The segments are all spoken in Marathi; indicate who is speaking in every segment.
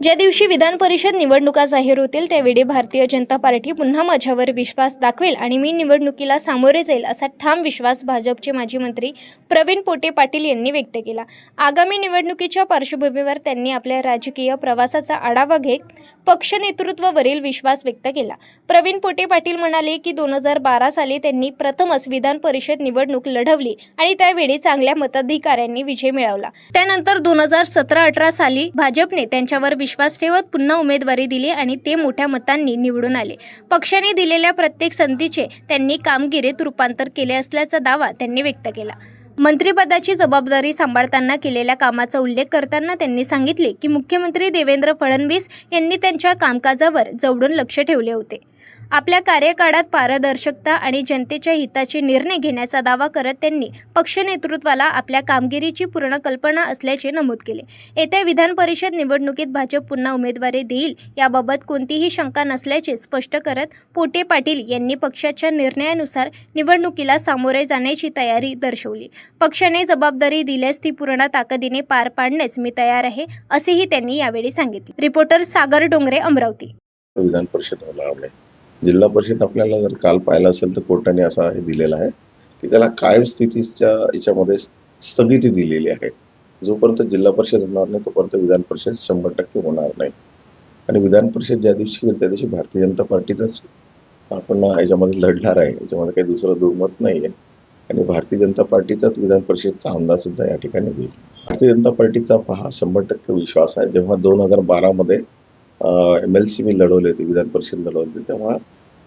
Speaker 1: ज्या दिवशी विधान परिषद निवडणुका जाहीर होतील त्यावेळी भारतीय जनता पार्टी पुन्हा माझ्यावर विश्वास दाखवेल आणि मी निवडणुकीला सामोरे जाईल असा ठाम विश्वास भाजपचे माजी मंत्री प्रवीण पोटे पाटील यांनी व्यक्त केला। आगामी निवडणुकीच्या पार्श्वभूमीवर त्यांनी आपल्या राजकीय प्रवासाचा आढावा घेत पक्ष नेतृत्वावरील विश्वास व्यक्त केला। प्रवीण पोटे पाटील म्हणाले की 2012 साली त्यांनी प्रथमच विधान परिषद निवडणूक लढवली आणि त्यावेळी चांगल्या मताधिकाऱ्यांनी विजय मिळवला। त्यानंतर 2017-18 साली भाजपने त्यांच्यावर विश्वास ठेवत पुन्हा उमेदवारी दिली आणि ते मोठ्या मतांनी निवडून आले। पक्षाने दिलेल्या प्रत्येक संधीचे त्यांनी कामगिरीत रूपांतर केले असल्याचा दावा त्यांनी व्यक्त केला। मंत्रिपदाची जबाबदारी सांभाळताना केलेल्या कामाचा उल्लेख करताना त्यांनी सांगितले की मुख्यमंत्री देवेंद्र फडणवीस यांनी त्यांच्या कामकाजावर जवळून लक्ष ठेवले होते। आपल्या कार्यकाळात पारदर्शकता आणि जनतेच्या हिताचे निर्णय घेण्याचा दावा करत त्यांनी पक्ष नेतृत्वाला आपल्या कामगिरीची पूर्ण कल्पना असल्याचे नमूद केले। येत्या विधान परिषद निवडणुकीत भाजप पुन्हा उमेदवारी देईल याबाबत कोणतीही शंका नसल्याचे स्पष्ट करत पोटे पाटील यांनी पक्षाच्या निर्णयानुसार निवडणुकीला सामोरे जाण्याची तयारी दर्शवली। पक्षाने जबाबदारी दिल्यास ती पूर्ण ताकदीने पार पाडण्यास मी तयार आहे असेही त्यांनी यावेळी सांगितले। रिपोर्टर सागर डोंगरे, अमरावती।
Speaker 2: विधान परिषद होणार जिल्हा परिषद आपल्याला जर काल पाहिलं असेल तर कोर्टाने असा हे दिलेला आहे की त्याला कायम स्थितीच्या याच्यामध्ये स्थगिती दिलेली आहे। जोपर्यंत जिल्हा परिषद होणार नाही तोपर्यंत विधान परिषद 100% होणार नाही। आणि विधान परिषद ज्या दिवशी होईल त्या दिवशी भारतीय जनता पार्टीचाच आपण याच्यामध्ये लढणार आहे, याच्यामध्ये काही दुसरं दुर्मत नाही आहे। आणि भारतीय जनता पार्टीचाच विधान परिषदचा आमदार सुद्धा या ठिकाणी होईल। भारतीय जनता पार्टीचा हा 100% विश्वास आहे। जेव्हा 2012 मध्ये MLC मी लढवले होते, विधान परिषद लढवले होते, तेव्हा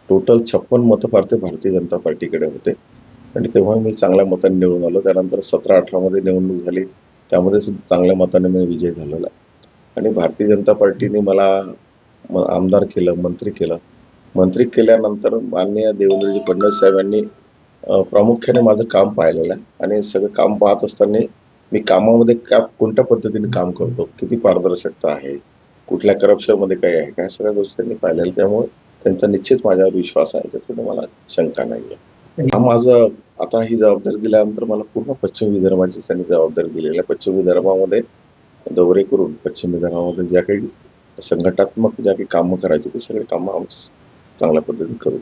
Speaker 2: टोटल 56 मतपार्थे भारतीय जनता पार्टीकडे होते आणि तेव्हा मी चांगल्या मताने निवडून आलो। त्यानंतर 17-18 मध्ये निवडणूक झाली, त्यामध्ये सुद्धा चांगल्या मताने मी विजय झालेला आहे। आणि भारतीय जनता पार्टीने मला आमदार केलं, मंत्री केल्यानंतर माननीय देवेंद्रजी फडणवीस साहेबांनी प्रामुख्याने माझं काम पाहिलेलं आहे आणि सगळं काम पाहत असताना मी कामामध्ये कोणत्या पद्धतीने काम करतो, किती पारदर्शकता आहे, कुठल्या करप्शनमध्ये काही आहे, काय सगळ्या गोष्टी त्यांनी पाहिलेल्या, त्यामुळे त्यांचा निश्चित माझ्यावर विश्वास आहे, त्याच्यात मला शंका नाही आहे। हा माझं आता ही जबाबदारी दिल्यानंतर मला पूर्ण पश्चिम विदर्भाची त्यांनी जबाबदारी दिलेली आहे। पश्चिम विदर्भामध्ये दौरे करून पश्चिम विदर्भामध्ये ज्या काही संघटनात्मक ज्या काही कामं करायची ते सगळे कामं आम्ही चांगल्या पद्धतीने करू।